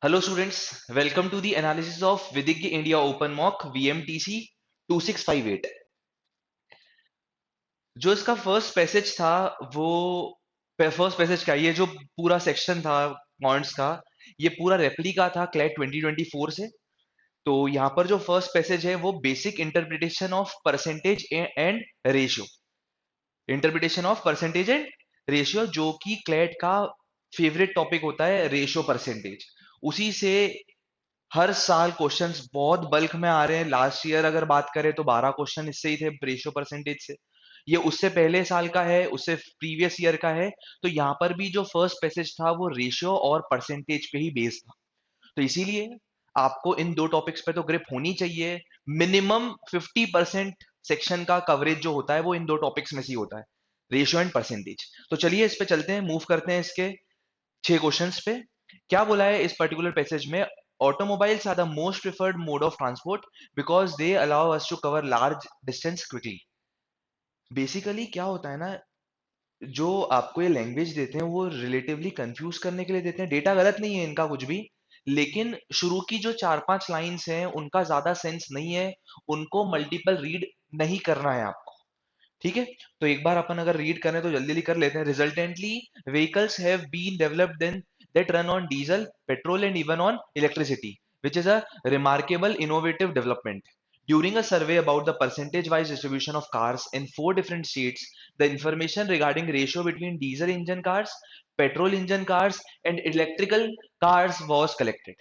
Hello students, welcome to the analysis of Vidya India Open Mock VMTC 2658। जो इसका first passage था वो first passage का ये जो पूरा सेक्शन था पॉइंट्स का, ये पूरा रेप्लिका था क्लैट 2024 से। तो यहाँ पर जो फर्स्ट पैसेज है वो basic interpretation of percentage and ratio, interpretation of percentage and ratio, जो कि क्लैट का फेवरेट टॉपिक होता है, रेशियो परसेंटेज। उसी से हर साल क्वेश्चंस बहुत बल्क में आ रहे हैं। लास्ट ईयर अगर बात करें तो 12 क्वेश्चन इससे ही थे, रेशियो परसेंटेज से। ये उससे पहले साल का है, उससे प्रीवियस ईयर का है। तो यहाँ पर भी जो फर्स्ट पैसेज था वो रेशियो और परसेंटेज पे ही बेस्ड था। तो इसीलिए आपको इन दो टॉपिक्स पे तो ग्रिप होनी चाहिए। मिनिमम 50% सेक्शन का कवरेज जो होता है वो इन दो टॉपिक्स में से ही होता है, रेशियो एंड परसेंटेज। तो चलिए इस पे चलते हैं, मूव करते हैं इसके 6 क्वेश्चंस पे। क्या बोला है इस पर्टिकुलर पैसेज में? Automobiles are the most preferred mode of transport because they allow us to cover large distance quickly. Basically क्या होता है ना, जो आपको ये लैंग्वेज देते हैं वो रिलेटिवली कंफ्यूज करने के लिए देते हैं। डेटा गलत नहीं है इनका कुछ भी, लेकिन शुरू की जो 4-5 लाइंस हैं उनका ज्यादा सेंस नहीं है, उनको मल्टीपल रीड नहीं करना है आपको। ठीक है, तो एक बार अपन अगर रीड करें तो जल्दी जल्दी कर लेते हैं। Resultantly vehicles have been developed in that run on diesel, petrol and even on electricity, which is a remarkable innovative development. During a survey about the percentage-wise distribution of cars in 4 different states, the information regarding ratio between diesel engine cars, petrol engine cars, and electrical cars was collected.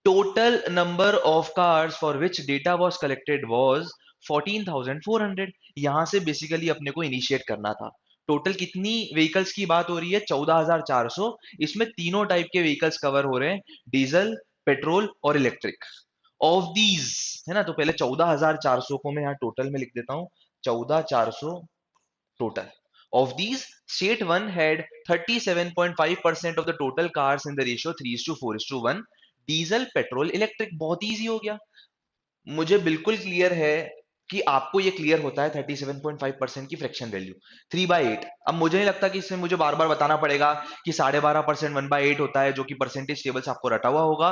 Total number of cars for which data was collected was 14,400। यहां से basically अपने को initiate करना था। Total कितनी vehicles की बात हो रही है? 14,400। इसमें तीनों टाइप के व्हीकल्स कवर हो रहे हैं, डीजल, पेट्रोल और इलेक्ट्रिक। ऑफ दीज, है ना, तो पहले 14,400 को मैं यहाँ टोटल में लिख देता हूँ। 14,400 total. Of these, state 1 had 37.5% of the total cars in the ratio 3:4:1। Diesel, petrol, electric, बहुत इजी हो गया। मुझे बिल्कुल क्लियर है कि आपको ये क्लियर होता है 37.5% की फ्रैक्शन वैल्यू 3/8। अब मुझे नहीं लगता कि इसमें मुझे बार बार बताना पड़ेगा कि 12.5% 1/8 होता है, जो कि परसेंटेज टेबल से आपको रटा हुआ होगा।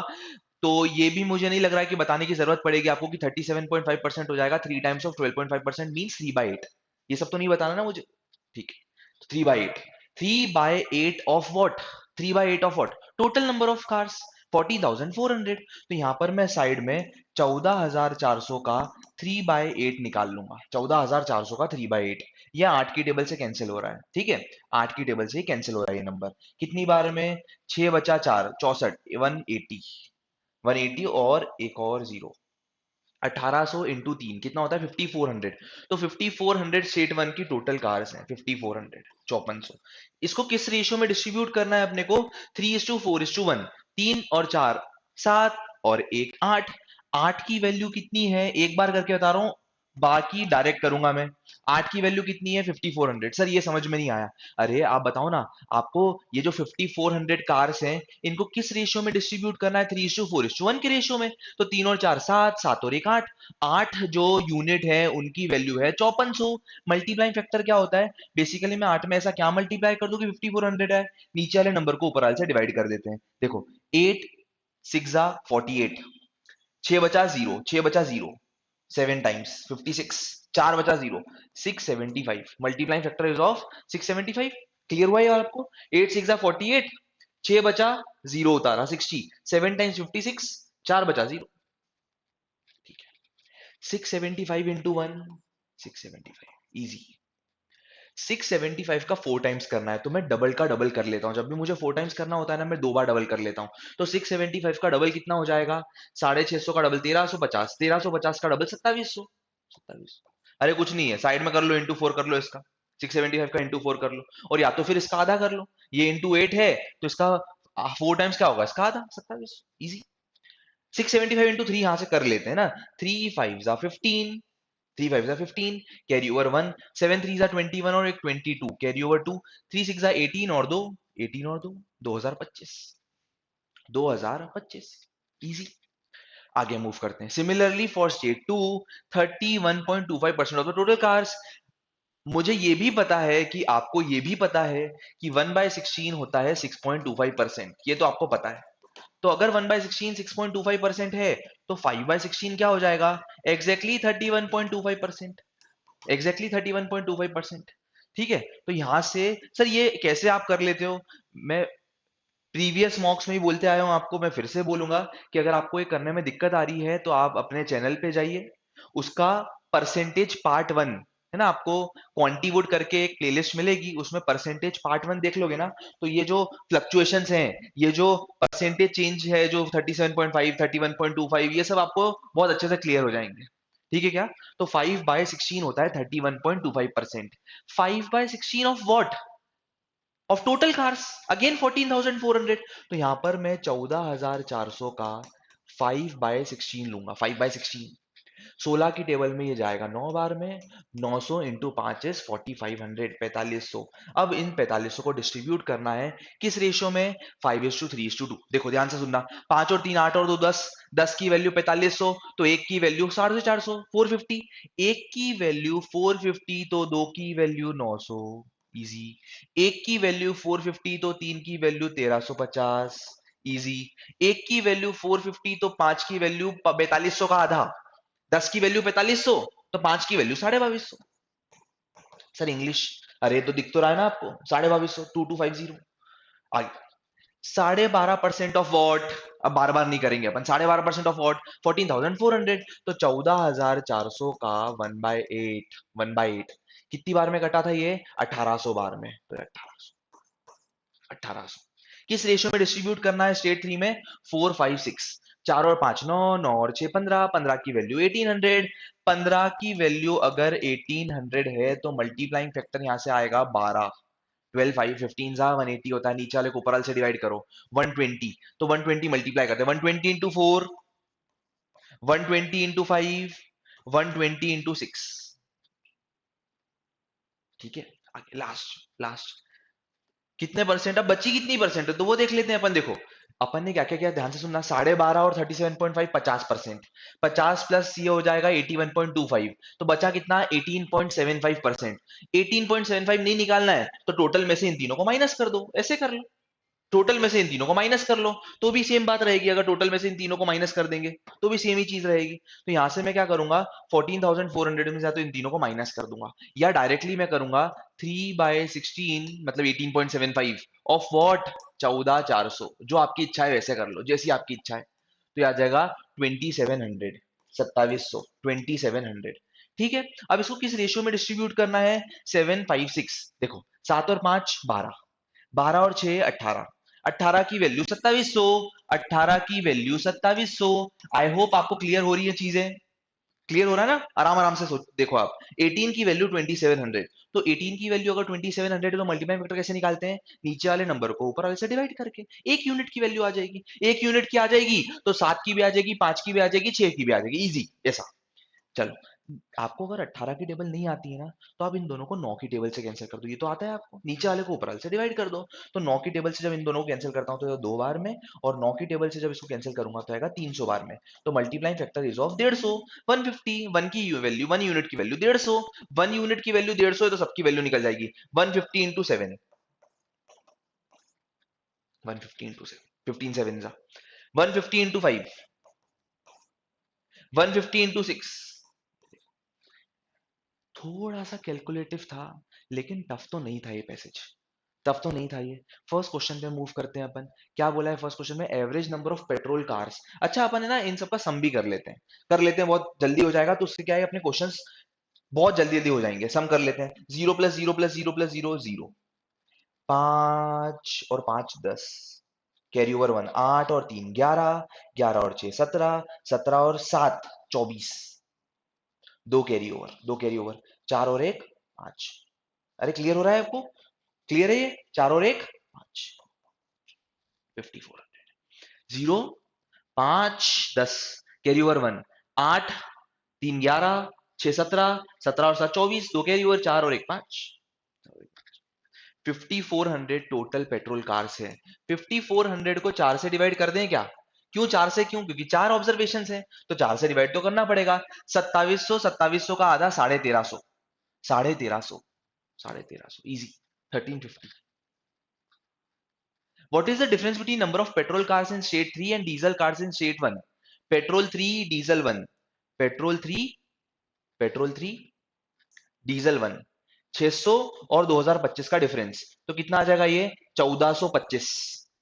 तो ये भी मुझे नहीं लग रहा है कि बताने की जरूरत पड़ेगी आपको कि 37.5% हो जाएगा 3 टाइम्स ऑफ 12.5% मीन्स 3/8। ये सब तो नहीं बताना ना मुझे, ठीक है? 3/8, 3/8 of what? 3/8 of what? Total number of cars 40,400। तो यहां पर मैं साइड में 14,400 का 3/8 निकाल लूंगा। 14,400 का 3/8, यह 8 की टेबल से कैंसिल हो रहा है। ठीक है, 8 की टेबल से ही कैंसिल हो रहा है ये नंबर। कितनी बार में? 6 बचा 4, 64, 180, 180 और एक और जीरो। 1800 इंटू 3 कितना होता है? 5400। तो 5400 स्टेट वन की टोटल कार्स हैं, 5400, 5400। इसको किस रेशियो में डिस्ट्रीब्यूट करना है अपने को? 3:4:1। 3 और 4 7 और 1 8। 8 की वैल्यू कितनी है एक बार करके बता रहा हूं, बाकी डायरेक्ट करूंगा मैं। 8 की वैल्यू कितनी है? 5400। सर ये समझ में नहीं आया। अरे आप बताओ ना, आपको ये जो 5400 कार्स हैं इनको किस रेशियो में डिस्ट्रीब्यूट करना है? 3:4:1 के रेशियो में। तो 3 और 4 7, 7 और 1 8। 8 जो यूनिट है उनकी वैल्यू है 5400। मल्टीप्लाइंग फैक्टर क्या होता है? बेसिकली मैं 8 में ऐसा क्या मल्टीप्लाई कर दूं कि 5400 है? नीचे वाले नंबर को ऊपर वाले से डिवाइड कर देते हैं। देखो, 8 6 48, 6 बचा 0, 6 बचा 0, 7 टाइम्स 56, 4 बचा 0, 675। Multiplying factor is of 675। Clear हुआ ये आपको? 8 6 48, 6 बचा 0 उतारा 60, 7 टाइम्स 56, 4 बचा 0। ठीक है, 675 इंटू 1, 675 इजी। 675 का 4 टाइम्स करना है तो मैं डबल का डबल कर लेता हूं। जब भी मुझे 4 टाइम्स करना होता है ना, मैं 2 बार डबल कर लेता हूं। तो 675 का डबल कितना हो जाएगा? 650 का डबल 1350, 1350 का डबल 2700, 2700। अरे कुछ नहीं है, साइड में कर लो, इंटू 4 कर लो इसका। 675 का इंटू 4 कर लो, और या तो फिर इसका आधा कर लो। ये इंटू 8 है तो इसका 4 टाइम्स क्या होगा? इसका आधा, 2700। इजी। 675 इंटू 3 यहां से कर लेते हैं ना। 3 5 जा 15, 3 5 जा 15, कैरी ओवर 1, 7 3 जा 21 और एक 22, कैरी ओवर 2, 3 6 जा 18 और 2, 18 और 2, 2025, 2025। इजी। आगे मूव करते हैं। Similarly for state 2, 31.25% of the total cars. मुझे ये भी पता है कि आपको ये भी पता है कि 1/16 होता है 6.25%। ये तो आपको पता है। तो अगर 1/16 6.25% है तो 5/16 क्या हो जाएगा? एग्जैक्टली 31.25%। एग्जैक्टली 31.25%। ठीक है, तो यहां से सर ये कैसे आप कर लेते हो? मैं प्रीवियस मॉक्स में ही बोलते आया हूं आपको, मैं फिर से बोलूंगा कि अगर आपको ये करने में दिक्कत आ रही है तो आप अपने चैनल पे जाइए, उसका परसेंटेज पार्ट वन है ना, आपको क्वांटीवुड करके एक प्लेलिस्ट मिलेगी, उसमें परसेंटेज पार्ट वन देख लोगे ना, तो ये जो फ्लक्चुएशंस हैं, ये जो परसेंटेज चेंज है, जो 37.5 31.25, ये सब आपको बहुत अच्छे से क्लियर हो जाएंगे। ठीक है क्या? तो 5/16 होता है 31.25%। 5/16 of what? Of total cars, again 14,400। तो यहां पर मैं 14,400 का 5/16 लूंगा। 5/16 16 की टेबल में ये जाएगा 9 बार में। 900 इंटू 5 इज 4500, 4500। अब इन 4500 को डिस्ट्रीब्यूट करना है किस रेशियो में? 5:3:2। देखो ध्यान से सुनना, 5 और 3 8 और 2 10। 10 की वैल्यू 4500, तो एक की वैल्यू 450, 450। एक की वैल्यू 450 तो दो की वैल्यू 900, इजी। एक की वैल्यू 450 तो तीन की वैल्यू 1350, इजी। एक की वैल्यू 450 तो पांच की वैल्यू 4200 का आधा। 10 की वैल्यू 4500 तो 5 की वैल्यू 2250। सर इंग्लिश, अरे तो दिख तो रहा है ना आपको, 2250, 2250। आगे 12.5% ऑफ वॉट। अब बार बार नहीं करेंगे अपन, 12.5% ऑफ वॉट 14,400। तो 14,400 का 1/8, 1/8 कितनी बार में कटा था ये? 1800 बार में। तो 1800 किस रेशियो में डिस्ट्रीब्यूट करना है स्टेट थ्री में? 4 5 6। 4 और 5 9, 9 और 6 15, 15 की वैल्यू 1800। 15 की वैल्यू अगर 1800 है तो मल्टीप्लाइंग फैक्टर यहां से आएगा 12। 12 5 15 जा 180 होता है, नीचे वाले को ऊपर वाले से डिवाइड करो 120। तो 120 मल्टीप्लाई करते हैं, 120 इंटू 4, 120 इंटू 5, 120 इंटू 6। ठीक है, आगे लास्ट लास्ट कितने परसेंट, अब बची कितनी परसेंट है तो वो देख लेते हैं अपन। देखो अपन ने क्या क्या किया, ध्यान से सुनना, 12.5 और 37.5, 50%। 50 प्लस ये हो जाएगा 81.25, तो बचा कितना? 18.75%। 18.75 नहीं निकालना है तो टोटल में से इन तीनों को माइनस कर दो, ऐसे कर लो। टोटल में से इन तीनों को माइनस कर लो तो भी सेम बात रहेगी। अगर टोटल में से इन तीनों को माइनस कर देंगे तो भी सेम ही चीज रहेगी। तो यहां से मैं क्या करूंगा, 14,400 में से तो इन तीनों को माइनस कर दूंगा, या डायरेक्टली मैं करूंगा 3/16 मतलब 18.75 ऑफ वॉट? 14,400। जो आपकी इच्छा है वैसे कर लो, जैसी आपकी इच्छा है। तो ये आ जाएगा 2700, 2700, 2700। ठीक है, अब इसको किस रेशियो में डिस्ट्रीब्यूट करना है? 7 5 6। देखो 7 और 5 12, 12 और 6 18। 18 की वैल्यू 2700, 18 की वैल्यू 2700। आई होप आपको क्लियर हो रही है चीजें? क्लियर हो रहा है ना? आराम आराम से सोच, देखो आप 18 की वैल्यू 2700, तो 18 की वैल्यू अगर 2700 है तो मल्टीप्लाई फैक्टर कैसे निकालते हैं? नीचे वाले नंबर को ऊपर वाले से डिवाइड करके। एक यूनिट की वैल्यू आ जाएगी, एक यूनिट की आ जाएगी तो 7 की भी आ जाएगी, 5 की भी आ जाएगी, 6 की भी आ जाएगी, इजी ऐसा। चलो, आपको अगर 18 की टेबल नहीं आती है ना, तो आप इन दोनों को 9 की टेबल से कैंसिल कर दो। ये तो आता है आपको, नीचे वाले को ऊपर वाले से डिवाइड कर दो। तो 9 की टेबल से जब इन दोनों को कैंसिल करता हूं तो 2 बार में, और 9 की टेबल से जब इसको कैंसिल करूंगा तो आएगा 300 बार में। तो multiplying factor is of 150। 150, one की वैल्यू, वन यूनिट की वैल्यू 150। वन यूनिट की वैल्यू 150 है तो सबकी वैल्यू निकल जाएगी। 150 इंटू 7, 150 इंटू 7, 15 7 जा 150 इंटू 5, 150 इंटू 6। थोड़ा सा कैलकुलेटिव था, लेकिन टफ तो नहीं था ये पैसेज, टफ तो नहीं था ये। फर्स्ट क्वेश्चन पे मूव करते हैं अपन। क्या बोला है फर्स्ट क्वेश्चन में? Average number of petrol cars. अच्छा अपन है ना इन सब का सम भी कर लेते हैं, कर लेते हैं, बहुत जल्दी हो जाएगा। तो उससे क्या है, अपने क्वेश्चंस बहुत जल्दी जल्दी हो जाएंगे। सम कर लेते हैं, 0 + 0 + 0 + 0 0। 5 और 5 10, कैरी ओवर 1 8 और 3 11, 11 और 6 17, 17 और 7 24, दो कैरी ओवर, दो कैरी ओवर, 4 और 1 5। अरे क्लियर हो रहा है आपको? क्लियर है ये? 4 और 1 5, 5400। 0 5 10, कैरी ओवर 1 8, 3 11, 6 17, 17 और 7 24, दो कैरी ओवर, 4 और 1 5। 5400 टोटल पेट्रोल कार्स है। 5400 को 4 से डिवाइड कर दें क्या? क्यों 4 से? क्यों? क्योंकि 4 ऑब्जर्वेशन है तो 4 से डिवाइड तो करना पड़ेगा। 2700, 2700 का आधा 1350, 1350, 1350, easy. 1350, What is the difference between number of petrol cars in state 3 and diesel cars in state 1? Petrol 3, diesel 1. Petrol 3, petrol 3, diesel 1. 600 और 2025 का डिफरेंस, तो कितना आ जाएगा ये? 1425.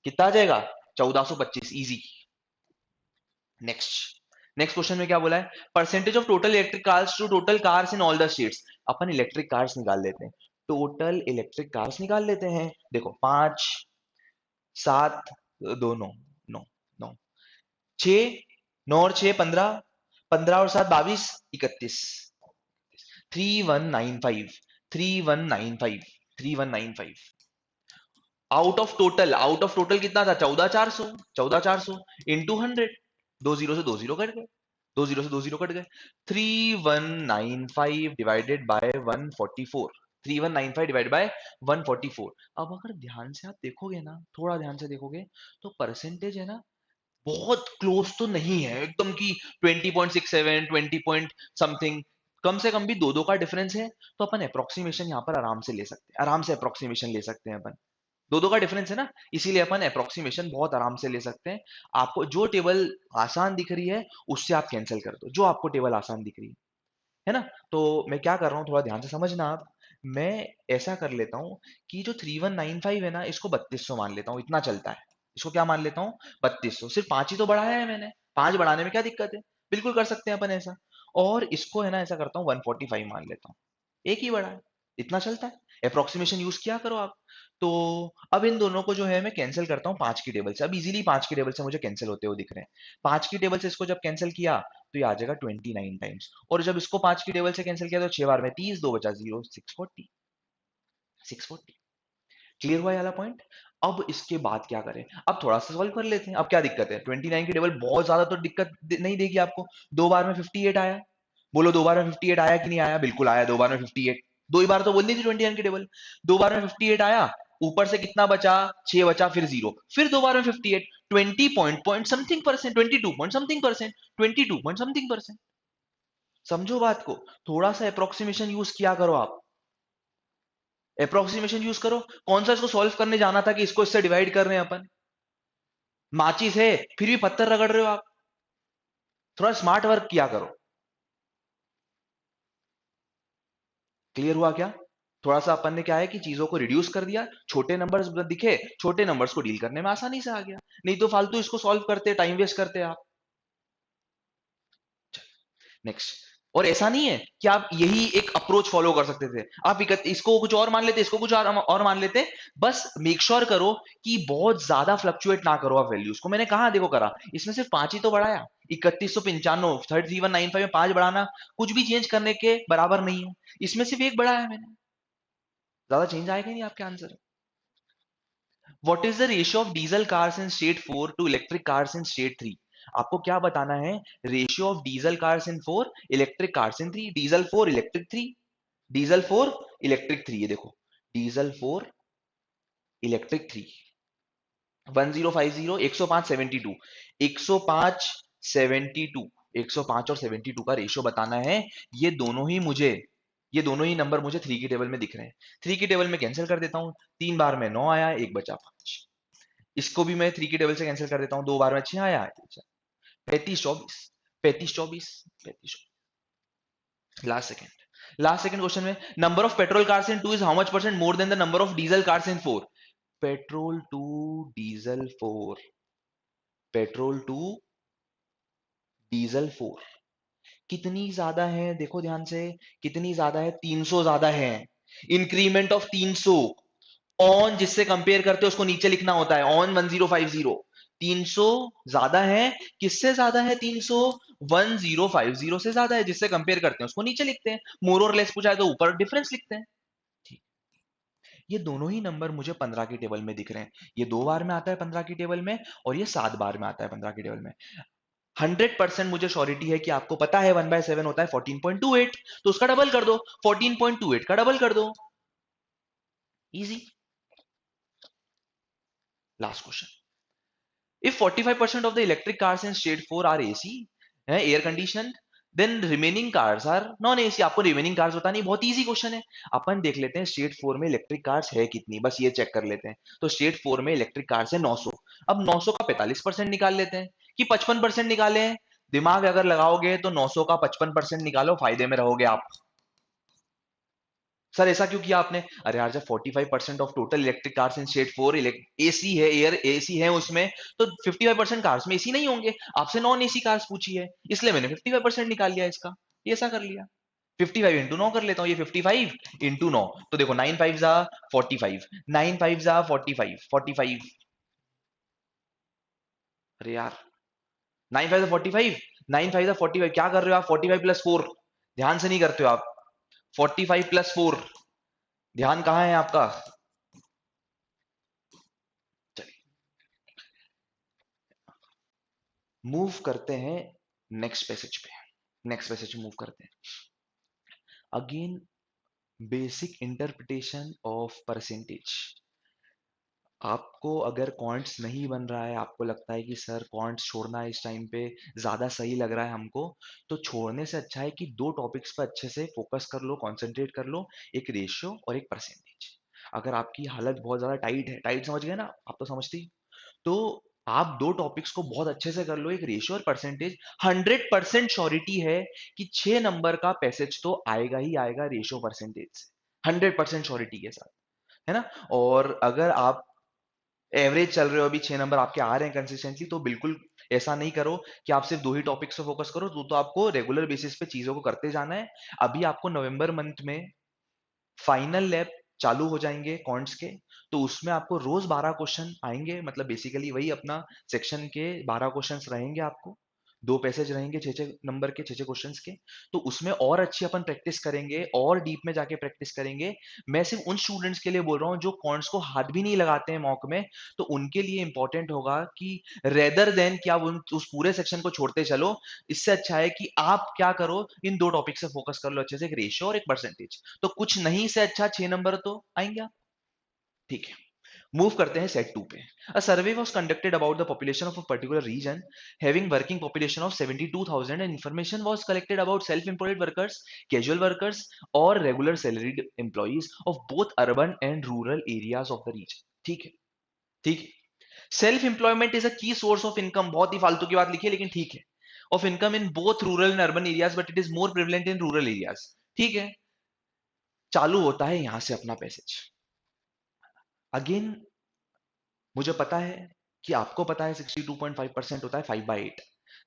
कितना आ जाएगा? 1425. इजी. नेक्स्ट. नेक्स्ट क्वेश्चन में क्या बोला है? Percentage of total electric cars to total cars in all the states. अपन इलेक्ट्रिक कार्स निकाल लेते हैं. टोटल इलेक्ट्रिक कार्स निकाल लेते हैं. देखो 5, 7, 2, 9, 9, 9, 6, 9 और 6 15, 15 और 7 22, 31. 3195, 3195, 3195. आउट ऑफ टोटल कितना था? 14400. 14400 इंटू 100. 20 से 20 कट गए. 20 से 20 कट गए. 3195 डिवाइडेड बाय 144. 3195 divide by 144. अब अगर ध्यान से आप देखोगे ना, थोड़ा ध्यान से देखोगे, तो परसेंटेज है ना, बहुत क्लोज तो नहीं है एकदम की 20.67, 20 पॉइंट समथिंग. कम से कम भी दो दो का डिफरेंस है. तो अपन अप्रोक्सीमेशन यहां पर आराम से ले सकते हैं. आराम से अप्रोक्सीमेशन ले सकते हैं अपन. दो दो का डिफरेंस है ना, इसीलिए अपन अप्रोक्सीमेशन बहुत आराम से ले सकते हैं. आपको जो टेबल आसान दिख रही है उससे आप कैंसिल कर दो, जो आपको टेबल आसान दिख रही है ना. तो मैं क्या कर रहा हूँ, थोड़ा ध्यान से समझना आप. मैं ऐसा कर लेता हूँ कि जो 3195 है ना, इसको 3200 मान लेता हूँ. इतना चलता है. इसको क्या मान लेता हूँ? 3200. सिर्फ 5 ही तो बढ़ाया है मैंने. 5 बढ़ाने में क्या दिक्कत है? बिल्कुल कर सकते हैं अपन ऐसा. और इसको है ना ऐसा करता हूँ 145 मान लेता हूँ. एक ही बढ़ा है. इतना चलता है. अप्रोक्सीमेशन यूज किया करो आप. तो अब इन दोनों को जो है मैं कैंसिल करता हूँ 5 की टेबल से. अब इजीली 5 की टेबल से मुझे कैंसिल होते हुए दिख रहे हैं. 5 की टेबल से इसको जब कैंसिल किया तो ये आ जाएगा 29 टाइम्स. और जब इसको 5 की टेबल से कैंसिल किया तो 6 बार में 30, 2 बचा 0, 640. 640. क्लियर हुआ ये वाला पॉइंट? अब इसके बाद क्या करें? अब थोड़ा सा सॉल्व कर लेते हैं. अब क्या दिक्कत है? 29 की टेबल बहुत ज्यादा तो दिक्कत नहीं देगी आपको. दो बार में 58 आया. बोलो दो बार में 58 आया कि नहीं आया? बिल्कुल आया. दो बार में 58. दो ही बार तो बोलनी थी 29 की टेबल. दो बार में 58 आया. ऊपर से कितना बचा? 6 बचा, फिर 0, फिर दो बार में 58. 20 point something percent, 22 point something percent, 22 point something percent. समझो बात को. थोड़ा सा अप्रोक्सीमेशन यूज किया करो आप. अप्रोक्सीमेशन यूज करो. कौन सा इसको सॉल्व करने जाना था कि इसको इससे डिवाइड कर रहे हैं अपन. माचिस है फिर भी पत्थर रगड़ रहे हो आप. थोड़ा स्मार्ट वर्क किया करो. क्लियर हुआ क्या? थोड़ा सा अपन ने क्या है कि चीजों को रिड्यूस कर दिया. छोटे नंबर्स दिखे, छोटे नंबर्स को डील करने में आसानी से आ गया. नहीं तो फालतू इसको सॉल्व करते, टाइम वेस्ट करते आप. नेक्स्ट. और ऐसा नहीं है कि आप यही एक अप्रोच फॉलो कर सकते थे. आप इसको कुछ और मान लेते, इसको कुछ और मान लेते. बस मेक श्योर करो कि बहुत ज्यादा फ्लक्चुएट ना करो आप वैल्यूज को. मैंने कहा देखो करा, इसमें सिर्फ 5 ही तो बढ़ाया. 3195, 3195 में 5 बढ़ाना कुछ भी चेंज करने के बराबर नहीं है. इसमें सिर्फ एक बढ़ाया मैंने. ज्यादा चेंज आएगा नहीं आपके answer. What is the ratio of diesel cars in state 4 to electric cars in state 3? आपको क्या बताना है? Ratio of diesel cars in 4, electric cars in 3. Diesel 4, electric 3. Diesel 4, electric 3. ये देखो, डीजल 4, इलेक्ट्रिक 3. 1050, 105 72, 105 72, 105 और 72 का रेशियो बताना है. ये दोनों ही मुझे, ये दोनों ही नंबर मुझे 3 की टेबल में दिख रहे हैं. 3 की टेबल में कैंसिल कर देता हूं. 3 बार में 9 आया, एक बचा 5. इसको भी मैं 3 की टेबल से कैंसिल कर देता हूं. 2 बार में 6 आया, 35 24, 35 24, 35. लास्ट सेकंड क्वेश्चन में, number of petrol cars in 2 is how much percent more than the number of diesel cars in 4? Petrol 2, diesel 4. Petrol 2, diesel 4. कितनी ज्यादा है देखो ध्यान से. कितनी ज्यादा है? 300 ज्यादा है. Increment of 300. ऑन जिससे कंपेयर करते हो उसको नीचे लिखना होता है. ऑन 1050. 300 ज्यादा है. किससे ज्यादा है 300? 1050 से ज्यादा है. जिससे कंपेयर करते हैं उसको नीचे लिखते हैं. मोर और लेस पूछा है तो ऊपर डिफरेंस लिखते हैं. ठीक. ये दोनों ही नंबर मुझे 15 की टेबल में दिख रहे हैं. ये 2 बार में आता है 15 की टेबल में, और ये 7 बार में आता है 15 की टेबल में. 100% मुझे श्योरिटी है कि आपको पता है 1/7 होता है 14.28. तो उसका डबल कर दो. 14.28 का डबल कर दो. Easy. Last question. If 45% of the electric cars in state 4 are AC, air conditioned, then remaining cars are non AC. आपको रिमेनिंग कार्स बतानी, बहुत इजी क्वेश्चन है। अपन देख लेते हैं स्टेट 4 में इलेक्ट्रिक कार्स है कितनी, बस ये चेक कर लेते हैं। तो स्टेट 4 में इलेक्ट्रिक कार्स है 900। अब 900 का 45% निकाल लेते हैं कि 55% निकाले। दिमाग अगर लगाओगे तो 900 का 55% निकालो, फायदे में रहोगे आप। सर ऐसा क्यों किया आपने? अरे यार, जब 45% of total electric cars in state 4 AC है, एयर एसी है उसमें, तो 55% कार्स में एसी नहीं होंगे। आपसे नॉन एसी कार्स पूछी है, इसलिए मैंने 55% निकाल लिया इसका। ये ऐसा कर लिया। 55 इंटू 9 कर लेता हूँ, ये 55 इंटू 9, तो देखो 9 5 जा 45, 9 5 जा 45, 45। अरे यार, 9 5 जा 45, 9 5 जा 45, क्या कर रहे हो आप? 45 प्लस 4, ध्यान से नहीं करते हो आप। 45 प्लस 4, ध्यान कहाँ है आपका? चलिए, मूव करते हैं नेक्स्ट पैसेज पे। नेक्स्ट पैसेज मूव करते हैं। Again, basic interpretation of percentage. आपको अगर क्वांट्स नहीं बन रहा है, आपको लगता है कि सर क्वांट्स छोड़ना है इस टाइम पे ज़्यादा सही लग रहा है हमको, तो छोड़ने से अच्छा है कि दो टॉपिक्स पर अच्छे से फोकस कर लो, कंसंट्रेट कर लो, एक रेशियो और एक परसेंटेज। अगर आपकी हालत बहुत ज़्यादा टाइट है, टाइट समझ गए ना आप, तो समझती ही। तो आप दो टॉपिक्स को बहुत अच्छे से कर लो, एक रेशियो और परसेंटेज। 100% श्योरिटी है कि 6 नंबर का पैसेज तो आएगा ही आएगा रेशियो परसेंटेज से, 100% श्योरिटी के साथ, है ना। और अगर आप एवरेज चल रहे हो, अभी 6 नंबर आपके आ रहे हैं कंसिस्टेंटली, तो बिल्कुल ऐसा नहीं करो कि आप सिर्फ दो ही टॉपिक्स पे फोकस करो। तो आपको रेगुलर बेसिस पे चीजों को करते जाना है। अभी आपको नवंबर मंथ में फाइनल लैब चालू हो जाएंगे क्वांट्स के, तो उसमें आपको रोज 12 क्वेश्चन आएंगे, मतलब बेसिकली वही अपना सेक्शन के 12 क्वेश्चंस रहेंगे आपको। दो पैसेज रहेंगे 6 6 नंबर के, 6 6 क्वेश्चंस के। तो उसमें और अच्छी अपन प्रैक्टिस करेंगे, और डीप में जाके प्रैक्टिस करेंगे। मैं सिर्फ उन स्टूडेंट्स के लिए बोल रहा हूँ जो क्वांट्स को हाथ भी नहीं लगाते हैं मॉक में, तो उनके लिए इंपॉर्टेंट होगा कि रेदर देन कि आप उस पूरे सेक्शन को छोड़ते चलो, इससे अच्छा है कि आप क्या करो, इन दो टॉपिक से फोकस कर लो अच्छे से, एक रेशियो और एक परसेंटेज। तो कुछ नहीं से अच्छा 6 नंबर तो आएंगे आप। ठीक है, मूव करते हैं सेट 2 पे। A survey was conducted about the population of a particular region having working population of 72,000 and information was collected about self employed workers, casual workers और regular salaried employees of both urban and rural areas of the region. ठीक है, ठीक है। Self employment is a की source of income, बहुत ही फालतू की बात लिखी है लेकिन ठीक है। Of income in both rural and urban areas, but it is more prevalent in rural areas. ठीक है, चालू होता है यहां से अपना पैसेज। अगेन, मुझे पता है कि आपको पता है 62.5% होता है 5/8।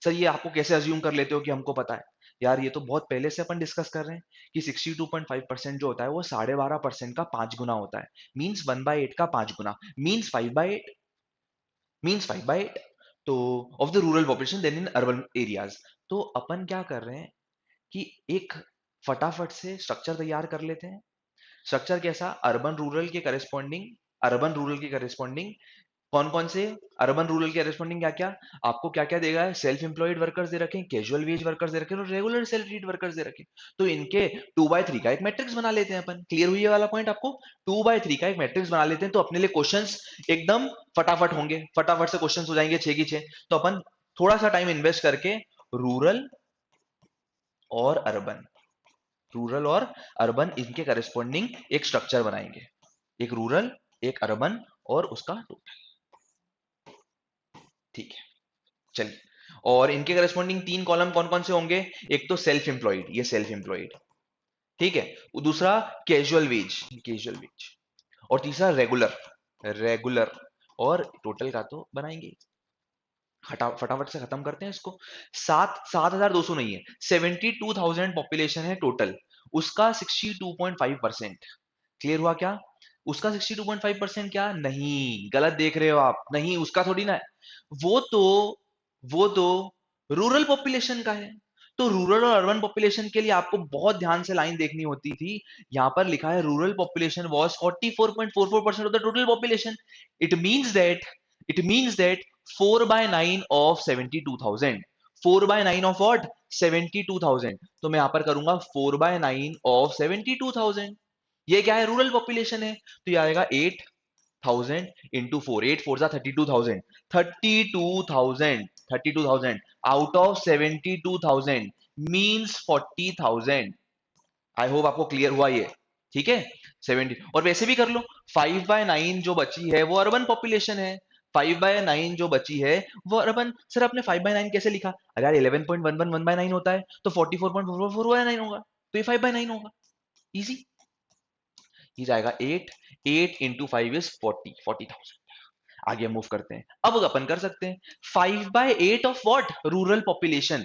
सर ये आपको कैसे अज्यूम कर लेते हो कि हमको पता है? यार ये तो बहुत पहले से अपन डिस्कस कर रहे हैं कि 62.5% जो होता है वो 12.5% का 5 गुना होता है। मीन्स 1/8 का 5 गुना, मीन्स 5/8, मीन्स 5/8। तो of the rural population then in urban areas. तो अपन क्या कर रहे हैं कि एक फटाफट से स्ट्रक्चर तैयार कर लेते हैं। स्ट्रक्चर कैसा? अर्बन रूरल के करेस्पॉन्डिंग कौन कौन से, अर्बन रूरल के करेस्पॉन्डिंग क्या क्या, आपको क्या क्या देगा है? सेल्फ एम्प्लॉयड वर्कर्स दे रखे हैं, कैजुअल वेज वर्कर्स दे रखे हैं और रेगुलर सैलरीड वर्कर्स दे रखे हैं। तो इनके 2/3 का एक मैट्रिक्स बना लेते हैं अपन। क्लियर हुई ये वाला पॉइंट आपको? 2/3 का एक मैट्रिक्स बना लेते हैं, तो अपने लिए क्वेश्चंस एकदम फटाफट होंगे, फटाफट से क्वेश्चंस हो जाएंगे 6 की 6। तो अपन थोड़ा सा टाइम इन्वेस्ट करके रूरल और अर्बन, रूरल और अर्बन इनके करेस्पॉन्डिंग एक स्ट्रक्चर बनाएंगे। एक रूरल, एक अर्बन और उसका टोटल। ठीक है, चलिए। और इनके करस्पॉन्डिंग 3 कॉलम कौन कौन से होंगे? एक तो सेल्फ एम्प्लॉयड, ये सेल्फ एम्प्लॉयड, ठीक है। दूसरा कैजुअल वेज, कैजुअल वेज। और तीसरा रेगुलर, रेगुलर। और टोटल का तो बनाएंगे, फटाफट से खत्म करते हैं इसको। 7,200 नहीं है, 72,000 पॉपुलेशन है टोटल, उसका 62.5%। क्लियर हुआ क्या? उसका 62.5% क्या? नहीं, गलत देख रहे हो आप, नहीं उसका थोड़ी ना है। वो तो रूरल पॉपुलेशन का है। तो रूरल और अर्बन पॉपुलेशन के लिए आपको बहुत ध्यान से लाइन देखनी होती थी। यहां पर लिखा है rural population was 44.44% of the total population. It means that it means that 4/9 of 72,000। 4/9 of what? 72,000। तो मैं यहां पर करूंगा 4/9 ऑफ 72,000। ये क्या है? रूरल पॉपुलेशन है, तो ये आएगा 8 थाउजेंड इंटू 4, 8 4 जा 32,000, 32,000, 32,000 out of 72,000 means 40,000। I hope आपको क्लियर हुआ ये, ठीक है। 70, और वैसे भी कर लो, 5/9 जो बची है वो अर्बन पॉपुलेशन है, 5/9 जो बची है वो अर्बन। सर आपने 5/9 कैसे लिखा? अरे यार 11.11 होता है तो 44.44 होगा, तो ये 5/9 होगा, इजी। ये जाएगा 8, 8 इंटू 5 इज 40,000। आगे मूव करते हैं, अब अपन कर सकते हैं 5/8 of what? Rural population.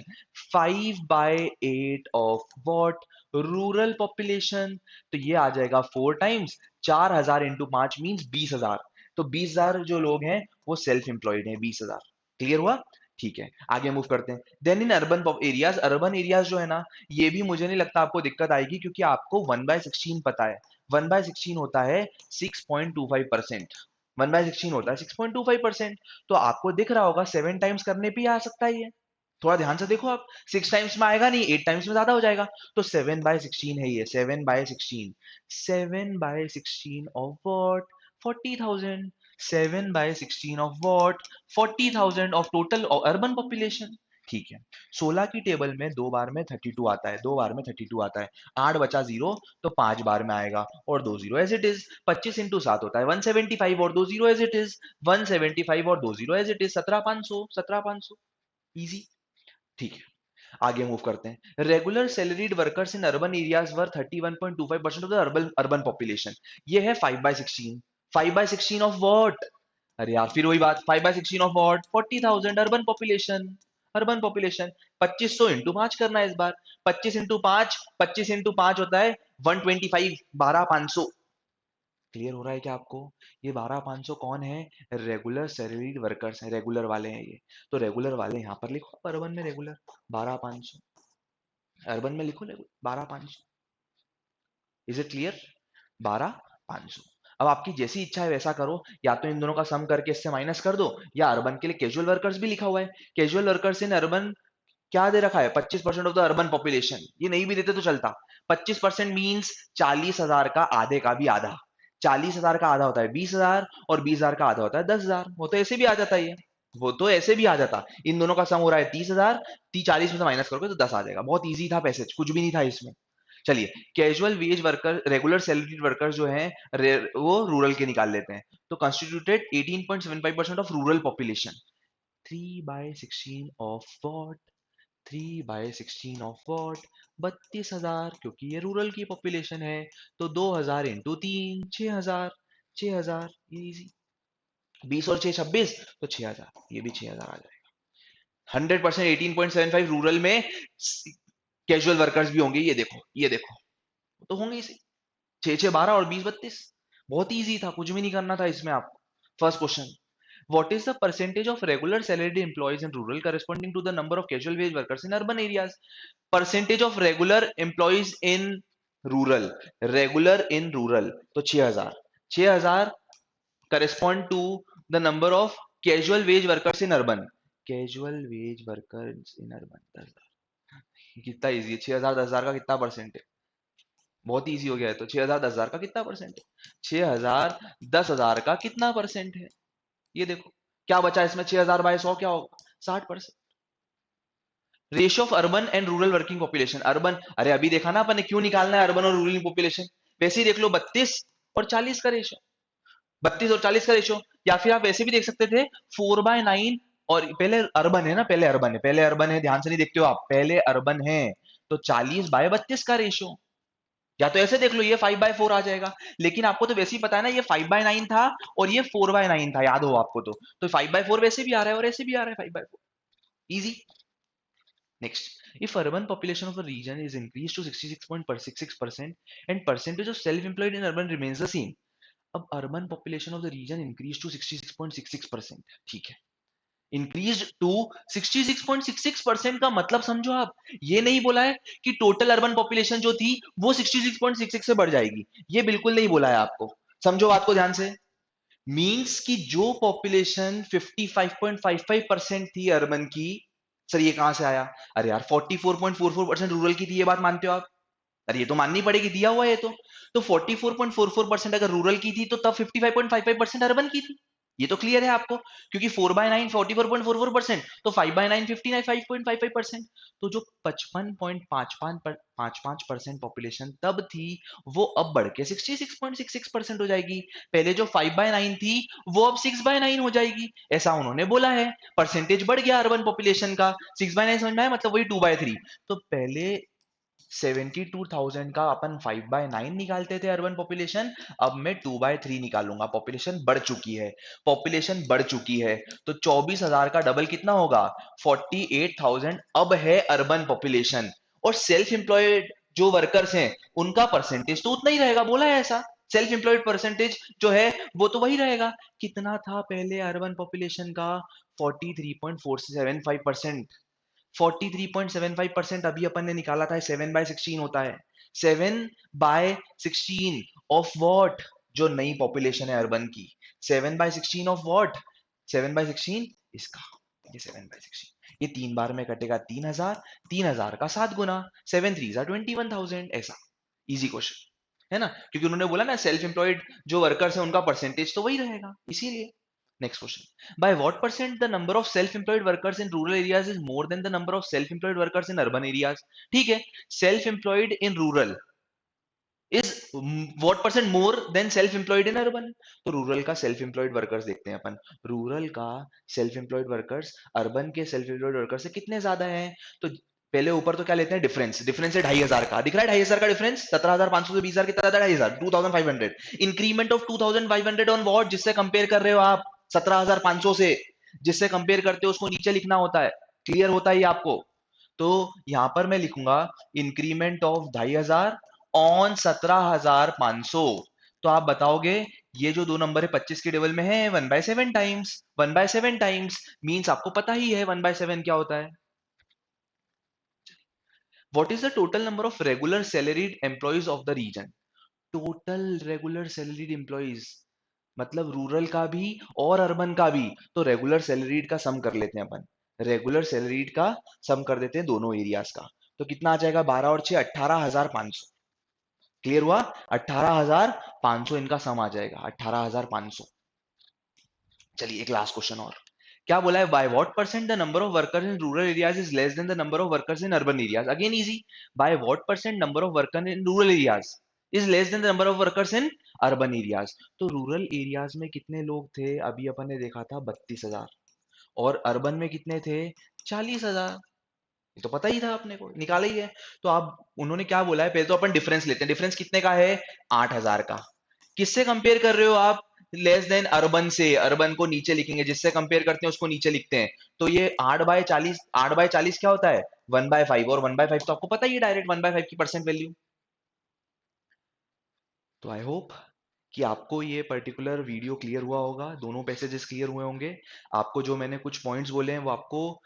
5/8 of what? Rural population. तो ये आ जाएगा 4 टाइम्स 4,000 इंटू 5 मीन्स 20,000। तो 20,000 जो लोग हैं वो सेल्फ एम्प्लॉयड हैं, 20,000। क्लियर हुआ? ठीक है, आगे मूव करते हैं। Then in urban areas, urban areas जो है ना, ये भी मुझे नहीं लगता आपको दिक्कत आएगी, क्योंकि आपको 1/16 पता है। 1/16 होता है 6.25%। 1/16 होता है 6.25%। तो आपको दिख रहा होगा 7 टाइम्स करने पे ही आ सकता है ये। थोड़ा ध्यान से देखो आप, 6 टाइम्स में आएगा नहीं, 8 टाइम्स में ज्यादा हो जाएगा। तो 7/16 है ये, 7/16। 7/16 of what? 40,000। 7/16 of what? 40,000 of total urban population. ठीक है, 16 की टेबल में 2 बार में 32 आता है, 2 बार में 32 आता है। 8 बचा 0, तो 5 बार में आएगा, और 2 0 एज इट इज। 25 इंटू 7 होता है 175, और 2 0 एज इट इज। 175 और 2 0 एज इट इज, 17,500, 17,500, इजी। ठीक है, आगे मूव करते हैं। Regular salaried workers in urban areas were 31.25% of the urban urban population. ये है 5/16। 5/16 ऑफ व्हाट? अरे यार फिर वही बात, 5/16 of what? 40,000 urban population. Urban population 2500 into 5 करना है इस बार। 25 इंटू 5, 25 इंटू 5 होता है 125, 12,500। क्लियर हो रहा है क्या आपको? ये 12,500 कौन है? रेगुलर सैलरीड वर्कर्स हैं, रेगुलर वाले हैं ये। तो रेगुलर वाले यहां पर लिखो, अर्बन में रेगुलर 12,500, अर्बन में लिखो 12,500। Is it clear? 12,500। अब आपकी जैसी इच्छा है वैसा करो, या तो इन दोनों का सम करके इससे माइनस कर दो, या अर्बन के लिए कैजुअल वर्कर्स भी लिखा हुआ है। कैजुअल वर्कर्स इन अर्बन क्या दे रखा है? 25% ऑफ द अर्बन पॉपुलेशन। ये नहीं भी देते तो चलता। 25% मीन्स 40,000 का आधे का भी आधा। 40,000 का आधा होता है 20,000, और 20,000 का आधा होता है 10,000। वो तो ऐसे भी आ जाता है ये, वो तो ऐसे भी आ जाता। इन दोनों का सम हो रहा है 30,000, 40 में से माइनस करोगे तो 10 आ जाएगा। बहुत ईजी था, पैसेज कुछ भी नहीं था इसमें। चलिए, casual wage worker, regular salaried worker जो हैं वो रूरल के निकाल लेते हैं। तो constituted 18.75% of rural population. 3/16 of what? 3/16 of what? 32,000, क्योंकि ये रूरल की पॉपुलेशन है। तो 2,000 इंटू 3, 6,000। 6,000, ये इजी। 20 और 6 26, तो 6,000, ये भी 6,000 आ जाएगा। 100% 18.75 रूरल में कैजुअल वर्कर्स भी होंगे, ये देखो, ये देखो, तो होंगे इसी। 6 6 12 और 20 32। बहुत इजी था, कुछ भी नहीं करना था इसमें आपको। First question, what is the percentage of regular salaried employees in rural corresponding to the number of casual wage workers in urban areas? Percentage of regular employees in rural, regular in rural, तो 6,000। 6,000 correspond to the number of casual wage workers in urban, casual wage workers in urban। 10,000, कितना easy है? 6,000 10,000 का कितना percent है? बहुत easy हो गया है। तो 6,000 10,000 का कितना परसेंट है? 6,000 10,000 का कितना परसेंट है? ये देखो, क्या बचा इसमें? 6,000/100 क्या होगा? 60%। Ratio of urban and rural working population. Urban, अरे अभी देखा ना अपन ने, क्यों निकालना है अर्बन और रूरल पॉपुलेशन? वैसे ही देख लो, 32 और 40 का रेशियो, 32 और 40 का रेशियो। या फिर आप वैसे भी देख सकते थे 4/9, और पहले अर्बन है ना, पहले अर्बन है, पहले अर्बन है, ध्यान से नहीं देखते हो आप, पहले अर्बन है। तो 40/32 का रेशियो। या तो ऐसे देख लो, ये 5/4 आ जाएगा। लेकिन आपको तो वैसे ही पता है ना, ये 5/9 था और ये 4/9 था, याद हो आपको तो 5/4 वैसे भी आ रहा है और ऐसे भी आ रहा है 5/4, easy. Next, if urban population of a region is increased to 66.66% and percentage of self-employed in urban remains the same। अब urban population of the region increased to 66.66%, ठीक है। इंक्रीज टू 66.66% का मतलब समझो आप, ये नहीं बोला है कि टोटल अर्बन पॉपुलेशन जो थी वो 66.66 से बढ़ जाएगी, ये बिल्कुल नहीं बोला है आपको। समझो बात को ध्यान से। मींस कि जो पॉपुलेशन 55.55% थी अर्बन की, सर ये कहां से आया? अरे यार 44.44% रूरल की थी, ये बात मानते हो आप? अरे ये तो माननी पड़ेगी, दिया हुआ है ये तो 44.44% अगर रूरल की थी तो तब 55.55% अर्बन की थी। ये तो क्लियर है आपको, क्योंकि 4/9 44.44%, तो 5/9 55.55%। तो जो 55.55% पॉपुलेशन तब थी, वो अब बढ़ के 66.66% हो जाएगी। पहले जो 5/9 थी, वो अब 6/9 हो जाएगी, ऐसा उन्होंने बोला है। परसेंटेज बढ़ गया अर्बन पॉपुलेशन का। 6/9 समझ में आया, मतलब वही 2/3। तो पहले 72,000 का अपन 5/9 निकालते थे अर्बन पॉपुलेशन, अब मैं 2/3 निकालूंगा। पॉपुलेशन बढ़ चुकी है, पॉपुलेशन बढ़ चुकी है। तो 24,000 का डबल कितना होगा, 48,000 अब है अर्बन पॉपुलेशन। और सेल्फ एम्प्लॉयड जो वर्कर्स हैं, उनका परसेंटेज तो उतना ही रहेगा, बोला है ऐसा। सेल्फ एम्प्लॉयड परसेंटेज जो है वो तो वही रहेगा। कितना था पहले अर्बन पॉपुलेशन का, 43.475%। 43.75% अभी अपन ने निकाला था, 7/16 होता है। 7/16 ऑफ वॉट, जो नई पॉपुलेशन है अर्बन की। 7/16 ऑफ वॉट, 7/16 इसका, ये 7/16, ये 3 बार में कटेगा 3,000, 3,000 का 7 गुना, 7 3 21,000, ऐसा। इजी क्वेश्चन है ना, क्योंकि उन्होंने बोला ना सेल्फ एम्प्लॉयड जो वर्कर्स है उनका परसेंटेज तो वही रहेगा, इसीलिए। Next question. By what percent the number of self-employed workers in rural areas is more than the number of self-employed workers in urban areas? ठीक है, self-employed in rural is what percent more than self-employed in urban? तो rural का self employed workers देखते हैं अपन। Rural का self employed workers urban के self employed workers से कितने ज्यादा हैं? तो पहले ऊपर तो क्या लेते हैं, डिफरेंस। डिफरेंस है 2,500 का, दिख रहा है 2,500 का डिफरेंस। 17,500 से 20,000 कितना था, 2,500, 2,500। इंक्रीमेंट ऑफ 2,500 ऑन वॉट, जिससे कंपेयर कर रहे हो आप 17,500 से, जिससे कंपेयर करते हो उसको नीचे लिखना होता है। क्लियर होता है ये आपको? तो यहां पर मैं लिखूंगा इंक्रीमेंट ऑफ 2,500 ऑन 17,500। तो आप बताओगे ये जो दो नंबर है 25 के टेबल में है, 1/7 टाइम्स, 1/7 टाइम्स मींस आपको पता ही है 1/7 क्या होता है। What is the total number of regular salaried employees of the region? Total regular salaried employees, मतलब रूरल का भी और अर्बन का भी। तो रेगुलर सैलरीड का सम कर लेते हैं अपन, रेगुलर सैलरीड का सम कर देते हैं दोनों एरियाज का। तो कितना आ जाएगा, 12 और 6 18,500। क्लियर हुआ? 18,500 इनका सम आ जाएगा, 18,500। चलिए एक लास्ट क्वेश्चन और। क्या बोला है, by what percent the number of workers in rural areas is less than the number of workers in urban areas? Again easy, by what percent number of workers in rural areas is less than the number of workers in urban areas? तो rural areas में कितने लोग थे, अभी अपन ने देखा था 32,000, और अर्बन में कितने थे, 40,000। ये तो पता ही था, अपने को निकाला ही है। तो आप, उन्होंने क्या बोला है, पहले तो अपन डिफरेंस लेते हैं। डिफरेंस कितने का है, 8,000 का। किससे कंपेयर कर रहे हो आप, लेस देन अर्बन से। अर्बन को नीचे लिखेंगे, जिससे कंपेयर करते हैं उसको नीचे लिखते हैं। तो ये 8/40, 8/40 क्या होता है, 1/5, और 1/5 तो आपको पता ही है डायरेक्ट 1/5 की परसेंट वैल्यू। तो आई होप कि आपको ये पर्टिकुलर वीडियो क्लियर हुआ होगा, दोनों पैसेजेस क्लियर हुए होंगे। आपको जो मैंने कुछ पॉइंट्स बोले हैं वो आपको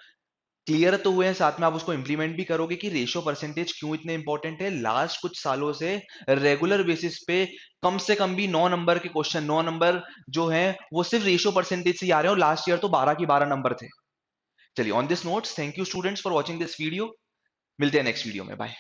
क्लियर तो हुए हैं, साथ में आप उसको इंप्लीमेंट भी करोगे कि रेशियो परसेंटेज क्यों इतने इंपॉर्टेंट है। लास्ट कुछ सालों से रेगुलर बेसिस पे कम से कम भी 9 नंबर के क्वेश्चन, 9 नंबर जो हैं वो सिर्फ रेशियो परसेंटेज से ही आ रहे हैं, और लास्ट ईयर तो 12 की 12 नंबर थे। चलिए on this notes, thank you students for watching this video. मिलते हैं नेक्स्ट वीडियो में, बाय।